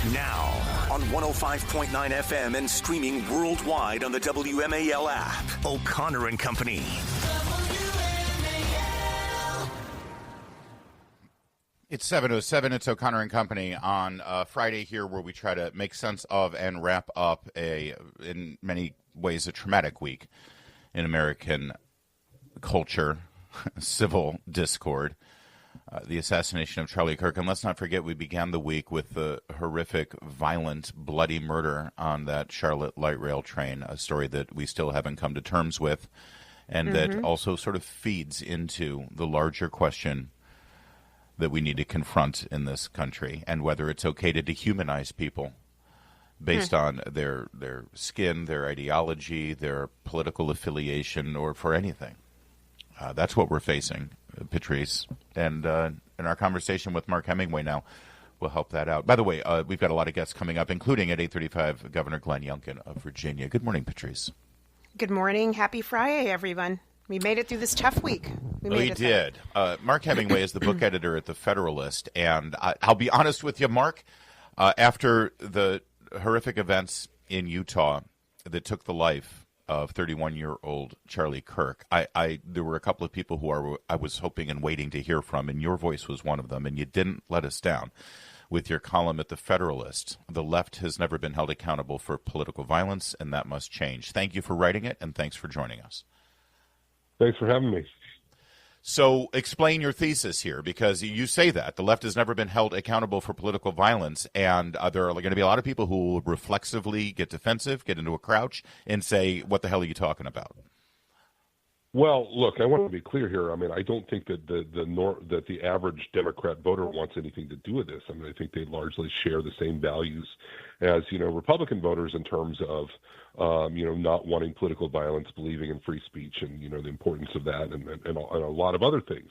Now, on 105.9 FM and streaming worldwide on the WMAL app. O'Connor and Company. It's 7:07. It's O'Connor and Company on Friday here, where we try to make sense of and wrap up in many ways, a traumatic week in American culture, civil discord, the assassination of Charlie Kirk. And let's not forget, we began the week with the horrific, violent, bloody murder on that Charlotte light rail train, a story that we still haven't come to terms with, and that also sort of feeds into the larger question that we need to confront in this country, and whether it's okay to dehumanize people based on their skin, their ideology, their political affiliation, or for anything. That's what we're facing, Patrice. And in our conversation with Mark Hemingway now, we'll help that out. By the way, we've got a lot of guests coming up, including at 8:35, Governor Glenn Youngkin of Virginia. Good morning, Patrice. Good morning. Happy Friday, everyone. We made it through this tough week. We did. Mark Hemingway is the book editor at the Federalist, and I'll be honest with you, Mark, after the horrific events in Utah that took the life of 31-year-old Charlie Kirk, there were a couple of people who I was hoping and waiting to hear from, and your voice was one of them, and you didn't let us down with your column at the Federalist. The left has never been held accountable for political violence, and that must change. Thank you for writing it, and thanks for joining us. Thanks for having me. So explain your thesis here, because you say that the left has never been held accountable for political violence, and there are going to be a lot of people who will reflexively get defensive, get into a crouch, and say, what the hell are you talking about? Well, look, I want to be clear here. I mean, I don't think that that the average Democrat voter wants anything to do with this. I mean, I think they largely share the same values as, Republican voters in terms of, not wanting political violence, believing in free speech, and, the importance of that, and a lot of other things.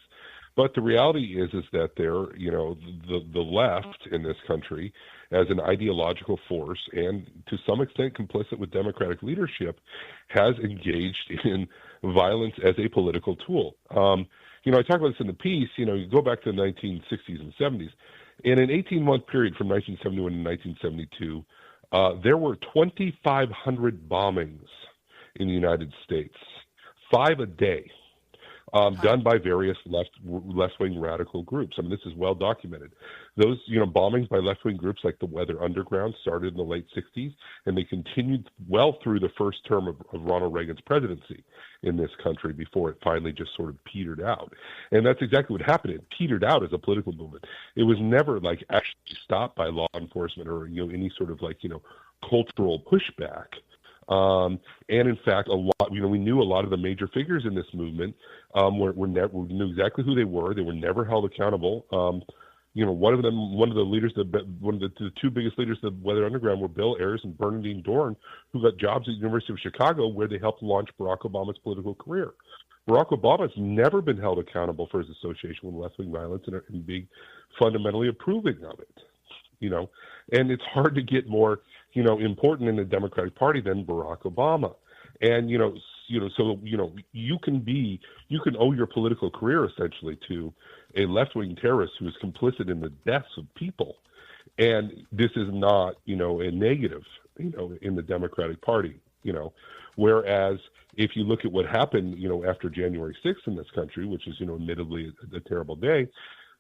But the reality is that the left in this country, as an ideological force, and to some extent complicit with Democratic leadership, has engaged in violence as a political tool. I talk about this in the piece. You go back to the 1960s and 70s. In an 18-month period from 1971 to 1972, there were 2,500 bombings in the United States, 5 a day, done by various left-wing radical groups. I mean, this is well documented. Those, bombings by left-wing groups like the Weather Underground started in the late 60s, and they continued well through the first term of Ronald Reagan's presidency in this country before it finally just sort of petered out. And that's exactly what happened. It petered out as a political movement. It was never actually stopped by law enforcement or, any sort of cultural pushback. And in fact, a lot, we knew a lot of the major figures in this movement we knew exactly who they were. They were never held accountable. One of the two biggest leaders of the Weather Underground were Bill Ayers and Bernardine Dohrn, who got jobs at the University of Chicago, where they helped launch Barack Obama's political career. Barack Obama has never been held accountable for his association with left-wing violence and being fundamentally approving of it. And it's hard to get more, important in the Democratic Party than Barack Obama. And, so you can owe your political career essentially to a left-wing terrorist who is complicit in the deaths of people. And this is not, a negative, in the Democratic Party, whereas if you look at what happened, after January 6th in this country, which is, admittedly a terrible day,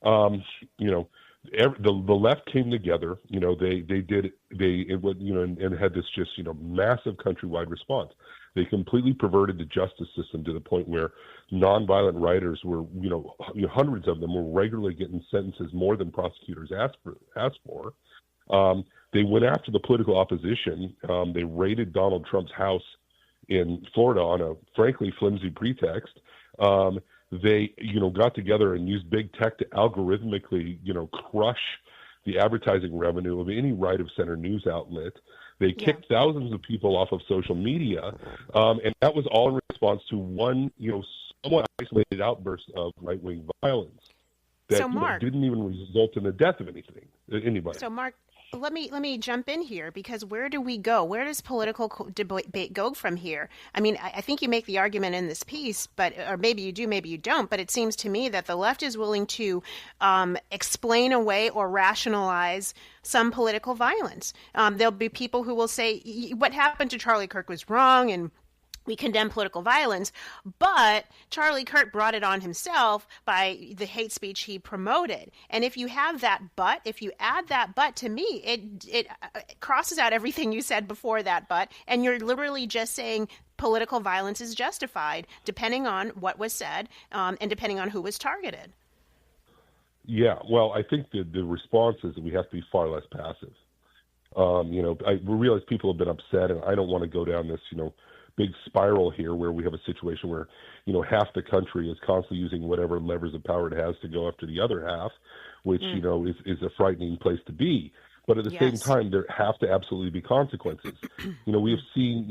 the left came together, and had this just, massive countrywide response. They completely perverted the justice system to the point where nonviolent rioters were, hundreds of them were regularly getting sentences more than prosecutors asked for. They went after the political opposition. They raided Donald Trump's house in Florida on a frankly flimsy pretext. They, got together and used big tech to algorithmically, crush the advertising revenue of any right-of-center news outlet. They kicked thousands of people off of social media, and that was all in response to one, somewhat isolated outburst of right-wing violence. So, Mark, didn't even result in the death of anybody. So, Mark, let me jump in here, because where do we go? Where does political debate go from here? I mean, I think you make the argument in this piece, or maybe you do, maybe you don't, but it seems to me that the left is willing to explain away or rationalize some political violence. There'll be people who will say what happened to Charlie Kirk was wrong, and we condemn political violence, but Charlie Kirk brought it on himself by the hate speech he promoted. And if you have that but, if you add that but, to me, it crosses out everything you said before that but, and you're literally just saying political violence is justified depending on what was said and depending on who was targeted. Yeah, well, I think the response is that we have to be far less passive. I realize people have been upset, and I don't want to go down this, big spiral here where we have a situation where, half the country is constantly using whatever levers of power it has to go after the other half, which, is a frightening place to be. But at the same time, there have to absolutely be consequences. We have seen,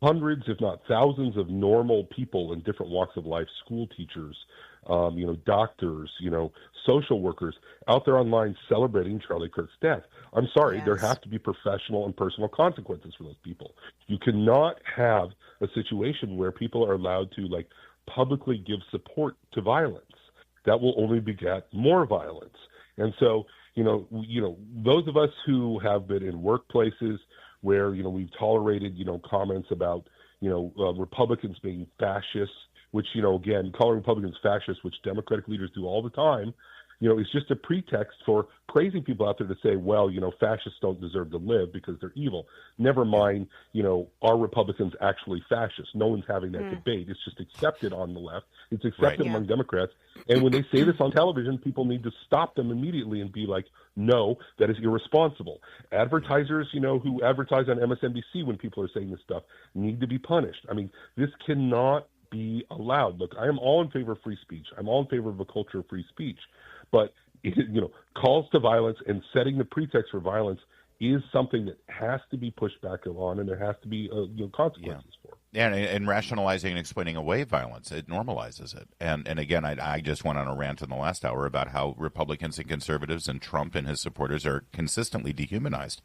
hundreds, if not thousands, of normal people in different walks of life, school teachers, doctors, social workers out there online celebrating Charlie Kirk's death. I'm sorry, there have to be professional and personal consequences for those people. You cannot have a situation where people are allowed to publicly give support to violence. That will only beget more violence. And so, those of us who have been in workplaces where, we've tolerated, comments about, Republicans being fascists, which, again, calling Republicans fascists, which Democratic leaders do all the time, is just a pretext for crazy people out there to say, well, fascists don't deserve to live because they're evil. Never mind, are Republicans actually fascists? No one's having that debate. It's just accepted on the left. It's accepted among Democrats. And when they say this on television, people need to stop them immediately and be like, no, that is irresponsible. Advertisers, who advertise on MSNBC when people are saying this stuff need to be punished. I mean, this cannot be allowed. Look, I am all in favor of free speech. I'm all in favor of a culture of free speech. But, calls to violence and setting the pretext for violence is something that has to be pushed back on, and there has to be consequences for it. And rationalizing and explaining away violence, it normalizes it. And again, I just went on a rant in the last hour about how Republicans and conservatives and Trump and his supporters are consistently dehumanized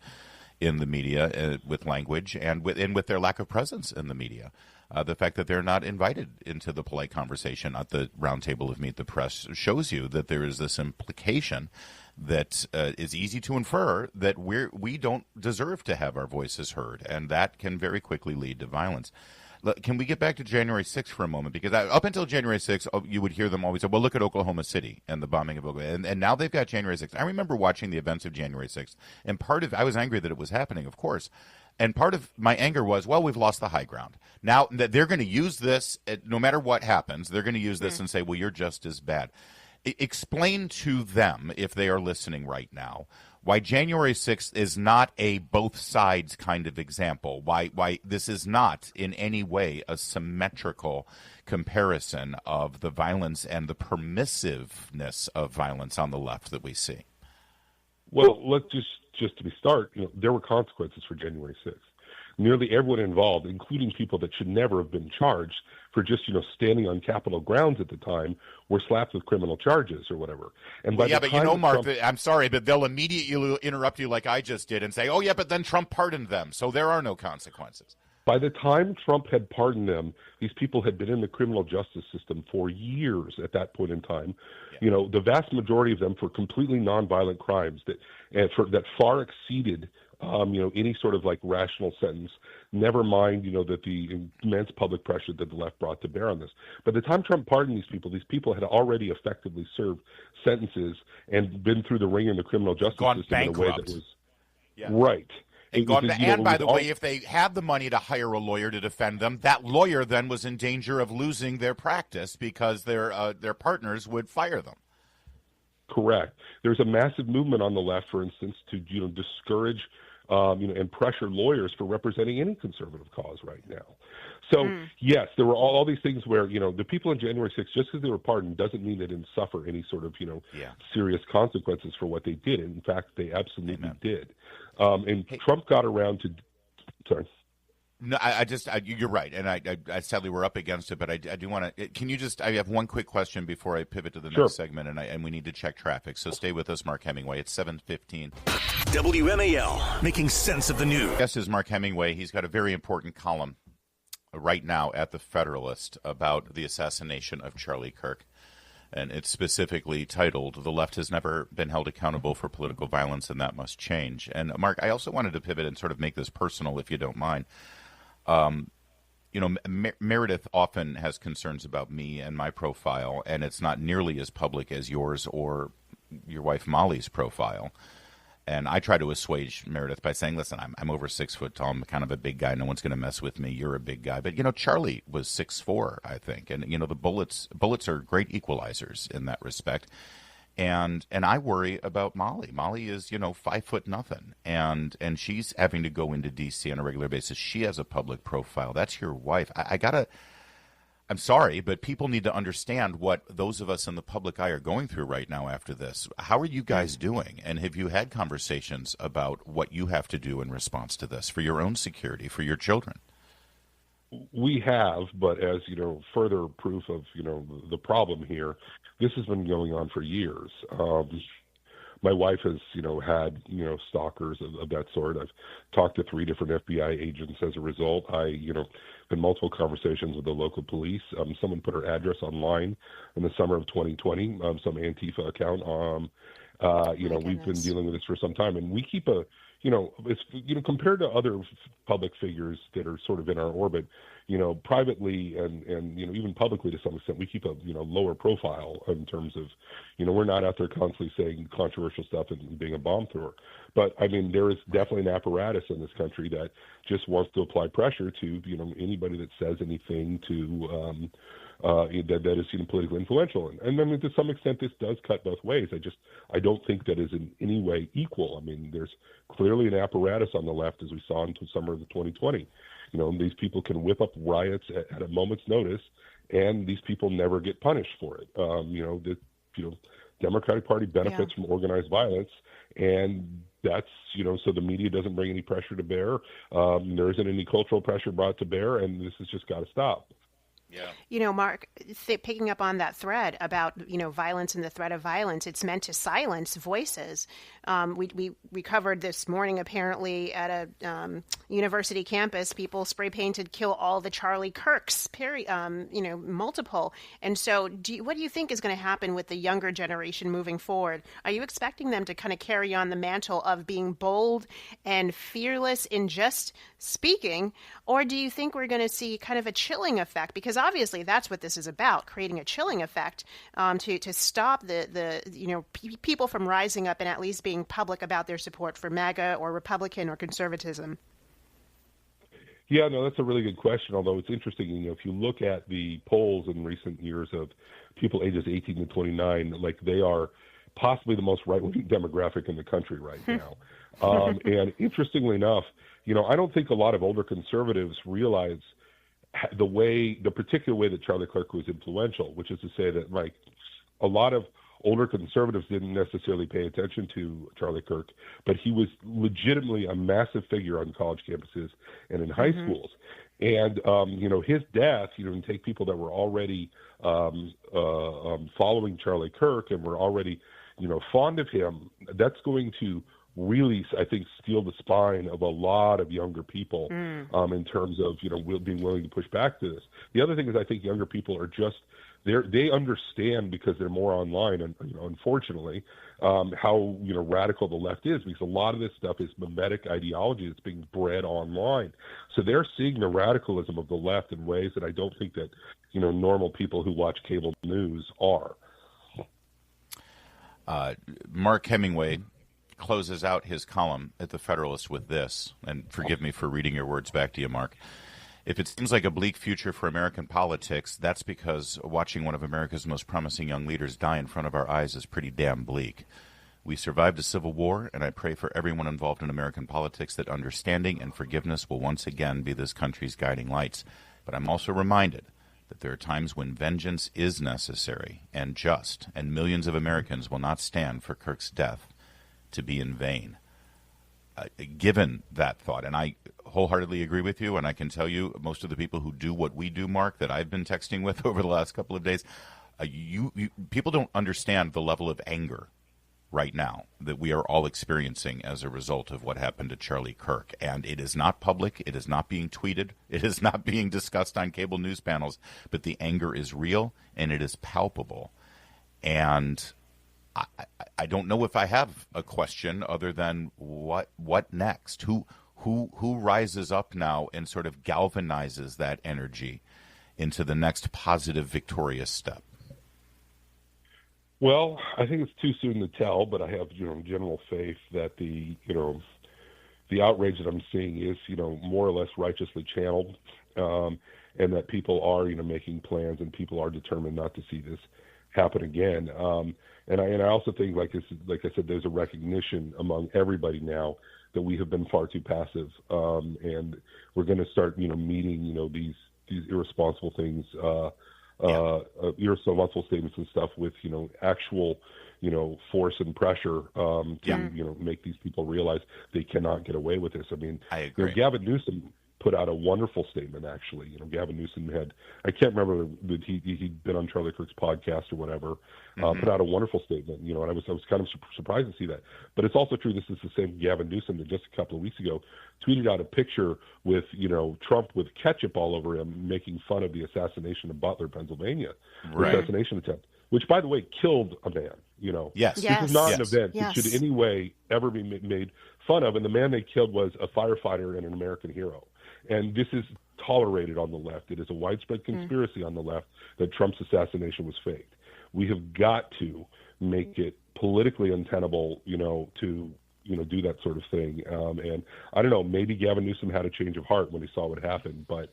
in the media with language and with their lack of presence in the media. The fact that they're not invited into the polite conversation at the round table of Meet the Press shows you that there is this implication that is easy to infer that we don't deserve to have our voices heard, and that can very quickly lead to violence. Can we get back to January 6th for a moment? Because up until January 6th, you would hear them always say, well, look at Oklahoma City and the bombing of Oklahoma. And now they've got January 6th. I remember watching the events of January 6th, and I was angry that it was happening, of course. And part of my anger was, well, we've lost the high ground. Now that they're going to use this, no matter what happens, they're going to use this and say, well, you're just as bad. Explain to them, if they are listening right now, why January 6th is not a both sides kind of example, why this is not in any way a symmetrical comparison of the violence and the permissiveness of violence on the left that we see. Well, let's just to start, there were consequences for January 6th. Nearly everyone involved, including people that should never have been charged for just, standing on Capitol grounds at the time, were slapped with criminal charges or whatever. And but Mark, I'm sorry, but they'll immediately interrupt you like I just did and say, oh, yeah, but then Trump pardoned them, so there are no consequences. By the time Trump had pardoned them, these people had been in the criminal justice system for years at that point in time. Yeah. The vast majority of them for completely nonviolent crimes that far exceeded any sort of rational sentence, never mind, that the immense public pressure that the left brought to bear on this. By the time Trump pardoned these people had already effectively served sentences and been through the ringer in the criminal justice system bankrupt. In a way that was right. And by the way, if they had the money to hire a lawyer to defend them, that lawyer then was in danger of losing their practice because their partners would fire them. Correct. There's a massive movement on the left, for instance, to discourage and pressure lawyers for representing any conservative cause right now. So, yes, there were all these things where, the people on January 6th, just because they were pardoned doesn't mean they didn't suffer any sort of, serious consequences for what they did. In fact, they absolutely did. And Trump got around to – sorry. No, you're right, and I sadly we're up against it, but I do want to. Can you just? I have one quick question before I pivot to the Sure. next segment, and we need to check traffic. So stay with us, Mark Hemingway. It's 7:15. WMAL, making sense of the news. Guest is Mark Hemingway. He's got a very important column right now at the Federalist about the assassination of Charlie Kirk. And it's specifically titled, "The Left Has Never Been Held Accountable for Political Violence, and That Must Change." And, Mark, I also wanted to pivot and sort of make this personal, if you don't mind. Meredith often has concerns about me and my profile, and it's not nearly as public as yours or your wife Molly's profile. And I try to assuage Meredith by saying, listen, I'm over 6 foot tall. I'm kind of a big guy. No one's going to mess with me. You're a big guy. But, Charlie was 6'4", I think. And, the bullets are great equalizers in that respect. And I worry about Molly. Molly is, 5 foot nothing. And she's having to go into D.C. on a regular basis. She has a public profile. That's your wife. I'm sorry, but people need to understand what those of us in the public eye are going through right now after this. How are you guys doing? And have you had conversations about what you have to do in response to this for your own security, for your children? We have, but as further proof of the problem here, this has been going on for years. My wife has had stalkers of that sort. I've talked to 3 different FBI agents as a result. Been multiple conversations with the local police. Someone put her address online in the summer of 2020. Some Antifa account. We've been dealing with this for some time, and we keep a it's compared to other public figures that are sort of in our orbit, privately and even publicly to some extent, we keep a lower profile in terms of we're not out there constantly saying controversial stuff and being a bomb thrower. But I mean, there is definitely an apparatus in this country that just wants to apply pressure to anybody that says anything to that is politically influential. And I mean, to some extent, this does cut both ways. I don't think that is in any way equal. I mean, there's clearly an apparatus on the left, as we saw in the summer of 2020. These people can whip up riots at a moment's notice, and these people never get punished for it. The Democratic Party benefits from organized violence, and that's so the media doesn't bring any pressure to bear. There isn't any cultural pressure brought to bear, and this has just got to stop. Yeah. Mark, picking up on that thread about, violence and the threat of violence, it's meant to silence voices. We covered this morning, apparently, at a university campus, people spray painted, "Kill all the Charlie Kirks," multiple. And so what do you think is going to happen with the younger generation moving forward? Are you expecting them to kind of carry on the mantle of being bold and fearless in just speaking? Or do you think we're going to see kind of a chilling effect? Because obviously that's what this is about, creating a chilling effect to stop the people from rising up and at least being public about their support for MAGA or Republican or conservatism. Yeah, no, that's a really good question. Although it's interesting, if you look at the polls in recent years of people ages 18 to 29, like they are possibly the most right-wing demographic in the country right now. And interestingly enough, I don't think a lot of older conservatives realize the particular way that Charlie Kirk was influential, which is to say that like a lot of older conservatives didn't necessarily pay attention to Charlie Kirk, but he was legitimately a massive figure on college campuses and in high schools. And, his death, and take people that were already following Charlie Kirk and were already, fond of him, that's going to really, I think, steal the spine of a lot of younger people in terms of, being willing to push back to this. The other thing is I think younger people are just, they understand because they're more online, and unfortunately, how radical the left is, because a lot of this stuff is mimetic ideology that's being bred online. So they're seeing the radicalism of the left in ways that I don't think that normal people who watch cable news are. Mark Hemingway closes out his column at the Federalist with this, and forgive me for reading your words back to you, Mark. If it seems like a bleak future for American politics, that's because watching one of America's most promising young leaders die in front of our eyes is pretty damn bleak. We survived a civil war, and I pray for everyone involved in American politics that understanding and forgiveness will once again be this country's guiding lights. But I'm also reminded that there are times when vengeance is necessary and just, and millions of Americans will not stand for Kirk's death to be in vain. given that thought, and I wholeheartedly agree with you, and I can tell you most of the people who do what we do, Mark, that I've been texting with over the last couple of days, people don't understand the level of anger right now that we are all experiencing as a result of what happened to Charlie Kirk. And it is not public. It is not being tweeted. It is not being discussed on cable news panels. But the anger is real and it is palpable. And I don't know if I have a question other than what next? Who rises up now and sort of galvanizes that energy into the next positive, victorious step? Well, I think it's too soon to tell, but I have, general faith that the outrage that I'm seeing is, more or less righteously channeled, and that people are, making plans and people are determined not to see this happen again. And I also think, like I said, there's a recognition among everybody now that we have been far too passive, and we're going to start, meeting, these irresponsible things. Irresponsible statements and stuff with, actual, force and pressure to, make these people realize they cannot get away with this. I mean, I agree. Gavin Newsom put out a wonderful statement, actually. Gavin Newsom I can't remember that he'd been on Charlie Kirk's podcast or whatever, put out a wonderful statement, and I was kind of surprised to see that. But it's also true, this is the same Gavin Newsom that just a couple of weeks ago tweeted out a picture with, Trump with ketchup all over him, making fun of the assassination of Butler, Pennsylvania, Right. assassination attempt, which, by the way, killed a man, Yes. This is not an event Yes. that should in any way ever be made fun of, and the man they killed was a firefighter and an American hero. And this is tolerated on the left. It is a widespread conspiracy on the left that Trump's assassination was faked. We have got to make it politically untenable, to do that sort of thing. And I don't know, maybe Gavin Newsom had a change of heart when he saw what happened, but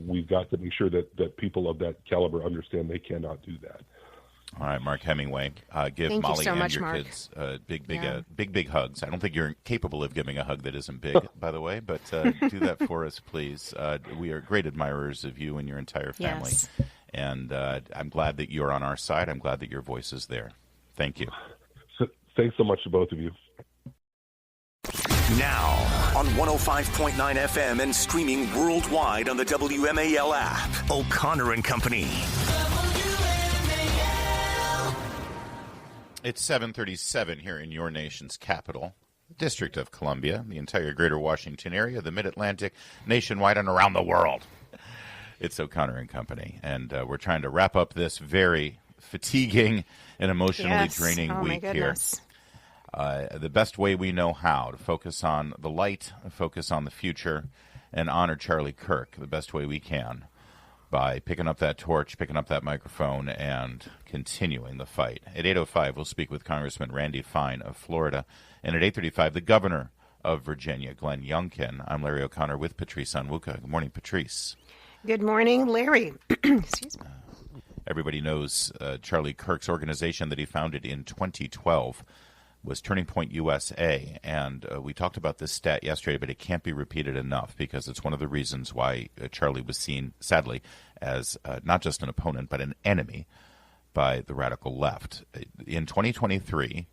we've got to make sure that people of that caliber understand they cannot do that. All right, Mark Hemingway, give Thank Molly you so and much, your Mark. kids big hugs. I don't think you're capable of giving a hug that isn't big, by the way, but do that for us, please. We are great admirers of you and your entire family, Yes. and I'm glad that you're on our side. I'm glad that your voice is there. Thank you. So, thanks so much to both of you. Now on 105.9 FM and streaming worldwide on the WMAL app. O'Connor and Company. It's 7:37 here in your nation's capital, District of Columbia, the entire greater Washington area, the Mid-Atlantic, nationwide, and around the world. It's O'Connor and Company, and we're trying to wrap up this very fatiguing and emotionally draining week here. The best way we know how to focus on the light, focus on the future, and honor Charlie Kirk the best way we can by picking up that torch, picking up that microphone, and continuing the fight. At 8:05, we'll speak with Congressman Randy Fine of Florida. And at 8:35, the governor of Virginia, Glenn Youngkin. I'm Larry O'Connor with Patrice Onwuka. Good morning, Patrice. Good morning, Larry. Excuse me. Everybody knows Charlie Kirk's organization that he founded in 2012 was Turning Point USA, and we talked about this stat yesterday, but it can't be repeated enough because it's one of the reasons why Charlie was seen, sadly, as not just an opponent, but an enemy by the radical left. In 2023,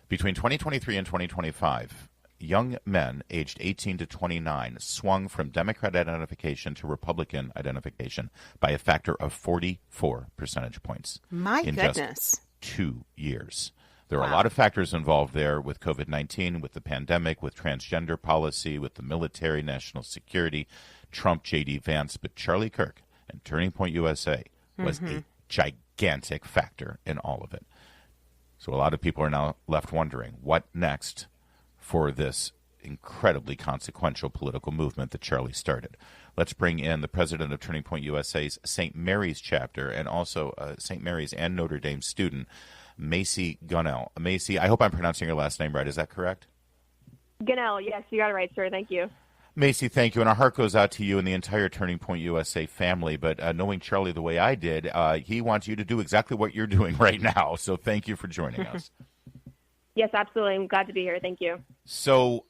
between 2023 and 2025, young men aged 18 to 29 swung from Democrat identification to Republican identification by a factor of 44 percentage points. My in goodness. Just 2 years. There are a lot of factors involved there with COVID-19, with the pandemic, with transgender policy, with the military, national security, Trump, J.D. Vance. But Charlie Kirk and Turning Point USA was a gigantic factor in all of it. So a lot of people are now left wondering, what next for this incredibly consequential political movement that Charlie started? Let's bring in the president of Turning Point USA's St. Mary's chapter and also St. Mary's and Notre Dame student, Macy Gunnell. Macy, I hope I'm pronouncing your last name right. Is that correct? Gunnell, yes, you got it right, sir. Thank you. Macy, thank you. And our heart goes out to you and the entire Turning Point USA family. But knowing Charlie the way I did, he wants you to do exactly what you're doing right now. So thank you for joining us. Yes, absolutely. I'm glad to be here. Thank you. So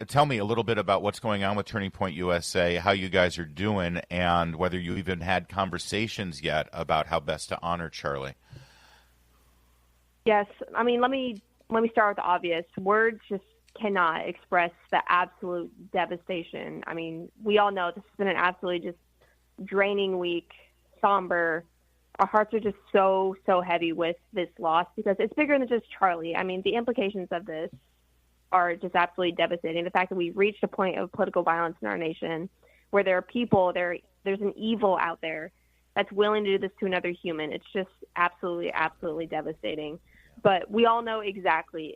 tell me a little bit about what's going on with Turning Point USA, how you guys are doing, and whether you even had conversations yet about how best to honor Charlie. Yes, I mean, let me start with the obvious. Words just cannot express the absolute devastation. I mean, we all know this has been an absolutely just draining week, somber. Our hearts are just so heavy with this loss because it's bigger than just Charlie. I mean, the implications of this are just absolutely devastating. The fact that we've reached a point of political violence in our nation where there are people, there's an evil out there that's willing to do this to another human. It's just absolutely devastating. But we all know exactly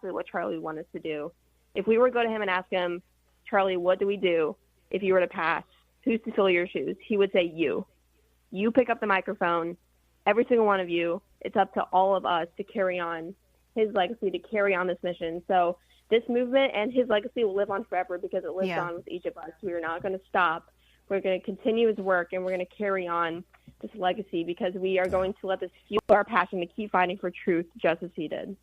what Charlie wanted us to do. If we were to go to him and ask him, Charlie, what do we do if you were to pass? Who's to fill your shoes? He would say, you. You pick up the microphone, every single one of you. It's up to all of us to carry on his legacy, to carry on this mission. So this movement and his legacy will live on forever because it lives on with each of us. We are not going to stop. We're going to continue his work, and we're going to carry on this legacy because we are going to let this fuel our passion to keep fighting for truth just as he did.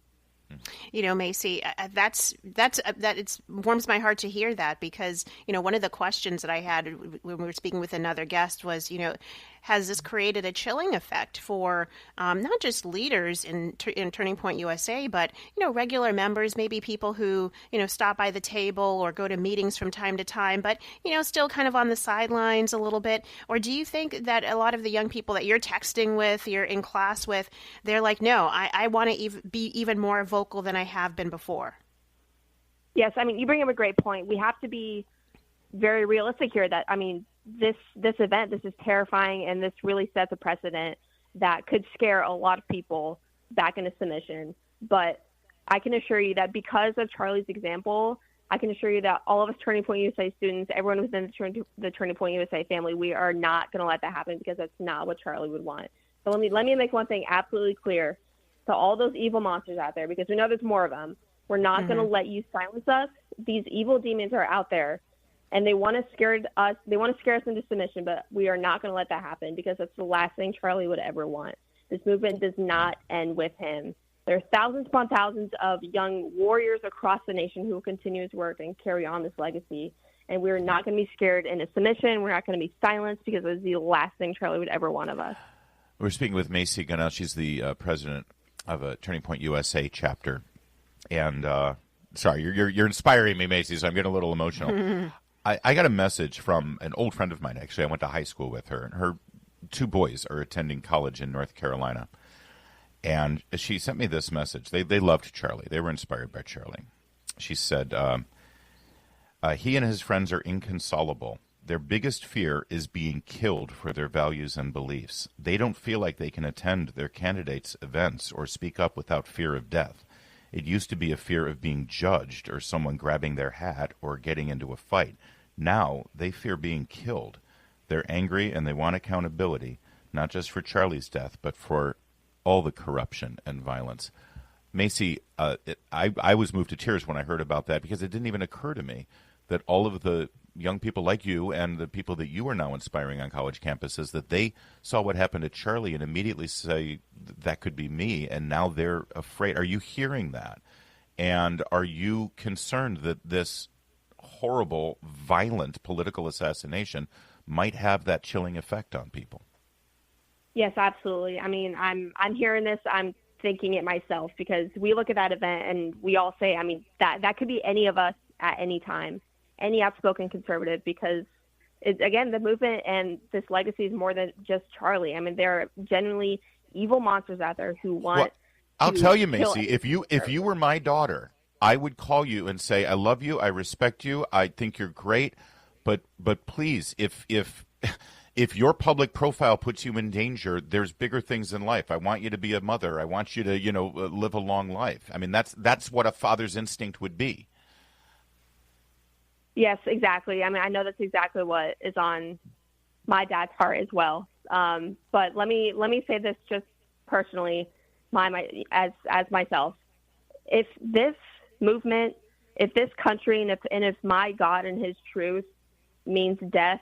You know, Macy, it warms my heart to hear that because, you know, one of the questions that I had when we were speaking with another guest was, you know, has this created a chilling effect for not just leaders in Turning Point USA, but, you know, regular members, maybe people who, you know, stop by the table or go to meetings from time to time, but, you know, still kind of on the sidelines a little bit? Or do you think that a lot of the young people that you're texting with, you're in class with, they're like, no, I want to be even more vocal than I have been before? Yes, I mean, you bring up a great point. We have to be very realistic here that, I mean, this event, this is terrifying, and this really sets a precedent that could scare a lot of people back into submission. But I can assure you that because of Charlie's example, I can assure you that all of us Turning Point USA students, everyone within the Turning Point USA family, we are not going to let that happen because that's not what Charlie would want. So let me make one thing absolutely clear to all those evil monsters out there, because we know there's more of them. We're not going to let you silence us. These evil demons are out there, and they want to scare us. They want to scare us into submission, but we are not going to let that happen because that's the last thing Charlie would ever want. This movement does not end with him. There are thousands upon thousands of young warriors across the nation who will continue his work and carry on this legacy. And we're not going to be scared into submission. We're not going to be silenced because it's the last thing Charlie would ever want of us. We're speaking with Macy Gunnell. She's the president of a Turning Point USA chapter. And sorry, you're inspiring me, Macy, so I'm getting a little emotional. I got a message from an old friend of mine, actually. I went to high school with her, and her two boys are attending college in North Carolina. And she sent me this message. They loved Charlie. They were inspired by Charlie. She said, he and his friends are inconsolable. Their biggest fear is being killed for their values and beliefs. They don't feel like they can attend their candidates' events or speak up without fear of death. It used to be a fear of being judged or someone grabbing their hat or getting into a fight. Now they fear being killed. They're angry and they want accountability, not just for Charlie's death, but for all the corruption and violence. Macy, I was moved to tears when I heard about that because it didn't even occur to me that all of the young people like you and the people that you are now inspiring on college campuses, that they saw what happened to Charlie and immediately say, that could be me, and now they're afraid. Are you hearing that? And are you concerned that this horrible, violent political assassination might have that chilling effect on people? Yes, absolutely. I mean, I'm hearing this. I'm thinking it myself because we look at that event and we all say, I mean, that could be any of us at any time, any outspoken conservative, because again, the movement and this legacy is more than just Charlie. I mean, there are genuinely evil monsters out there who want. Well, I'll tell you, Macy, if you were my daughter, I would call you and say, I love you, I respect you, I think you're great, but please, if your public profile puts you in danger, there's bigger things in life. I want you to be a mother. I want you to, live a long life. I mean, that's what a father's instinct would be. Yes, exactly. I mean, I know that's exactly what is on my dad's heart as well. But let me say this just personally, as myself. If this movement, if this country, and if my God and His truth means death,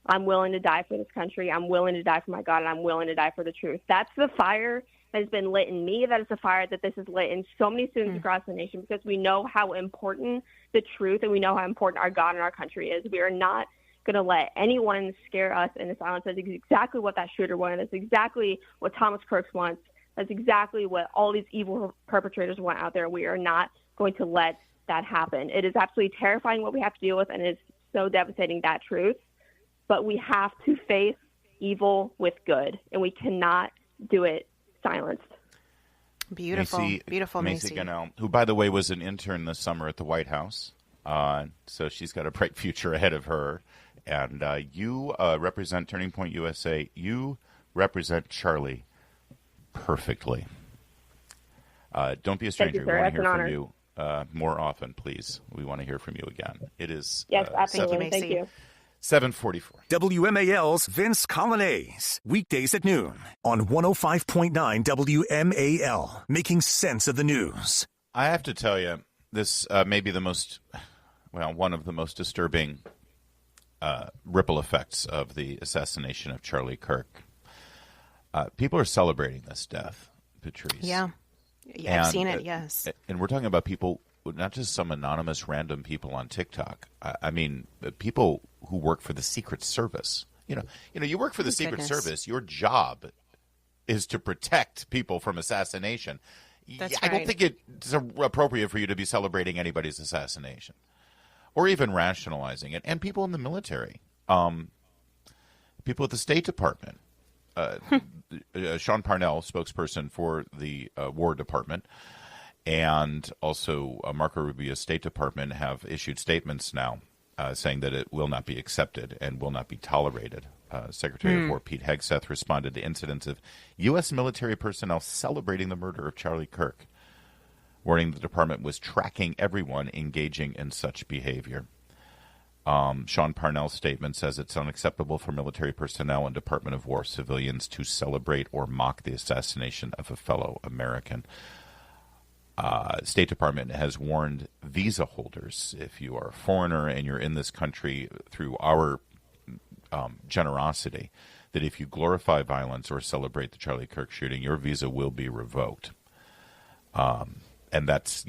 I'm willing to die for this country. I'm willing to die for my God, and I'm willing to die for the truth. That's the fire that has been lit in me. That is the fire that this has lit in so many students across the nation, because we know how important the truth and we know how important our God and our country is. We are not going to let anyone scare us into silence. That's exactly what that shooter wanted. That's exactly what Thomas Crooks wants. That's exactly what all these evil perpetrators want out there. We are not going to let that happen. It is absolutely terrifying what we have to deal with, and it's so devastating, that truth. But we have to face evil with good, and we cannot do it silenced. Beautiful, beautiful Macy Gunnell, who, by the way, was an intern this summer at the White House. So she's got a bright future ahead of her. And you represent Turning Point USA. You represent Charlie perfectly. Don't be a stranger. You, we want to hear from honor. you more often, please. We want to hear from you again. It is yes, absolutely. Thank you. 7:44. WMAL's Vince Colonnese, weekdays at noon on 105.9 WMAL, making sense of the news. I have to tell you, this may be one of the most disturbing ripple effects of the assassination of Charlie Kirk. People are celebrating this death, Patrice. Yeah, I've seen it, yes. And we're talking about people, not just some anonymous random people on TikTok. I mean, people who work for the Secret Service. You work for the Secret Service. Your job is to protect people from assassination. That's I don't think it's appropriate for you to be celebrating anybody's assassination or even rationalizing it. And people in the military, people at the State Department. Sean Parnell, spokesperson for the War Department, and also Marco Rubio's State Department have issued statements now saying that it will not be accepted and will not be tolerated. Secretary of War Pete Hegseth responded to incidents of U.S. military personnel celebrating the murder of Charlie Kirk, warning the department was tracking everyone engaging in such behavior. Sean Parnell's statement says it's unacceptable for military personnel and Department of War civilians to celebrate or mock the assassination of a fellow American. State Department has warned visa holders, if you are a foreigner and you're in this country through our generosity, that if you glorify violence or celebrate the Charlie Kirk shooting, your visa will be revoked. And that's,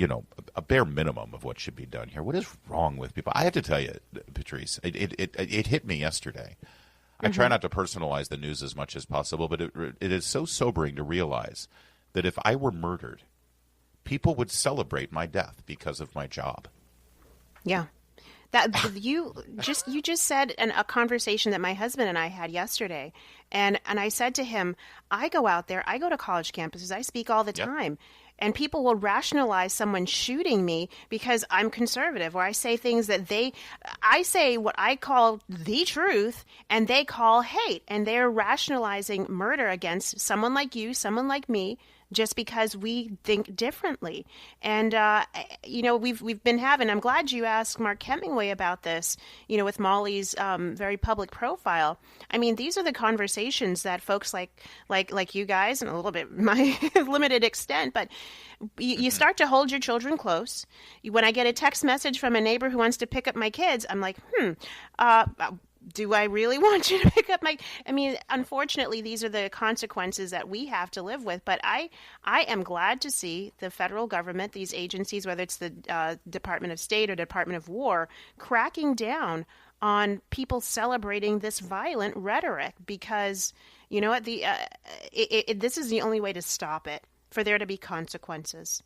a bare minimum of what should be done here. What is wrong with people? I have to tell you, Patrice, it hit me yesterday. I try not to personalize the news as much as possible, but it is so sobering to realize that if I were murdered, people would celebrate my death because of my job. Yeah. That you just said in a conversation that my husband and I had yesterday, and I said to him, I go out there, I go to college campuses, I speak all the time, and people will rationalize someone shooting me because I'm conservative, or I say things that I say what I call the truth, and they call hate, and they're rationalizing murder against someone like you, someone like me, just because we think differently. And, we've been having, I'm glad you asked Mark Hemingway about this, with Molly's very public profile. I mean, these are the conversations that folks like you guys, and a little bit my limited extent, but you start to hold your children close. When I get a text message from a neighbor who wants to pick up my kids, I'm like, do I really want you to pick up unfortunately, these are the consequences that we have to live with. But I am glad to see the federal government, these agencies, whether it's the Department of State or Department of War, cracking down on people celebrating this violent rhetoric, because, this is the only way to stop it, for there to be consequences.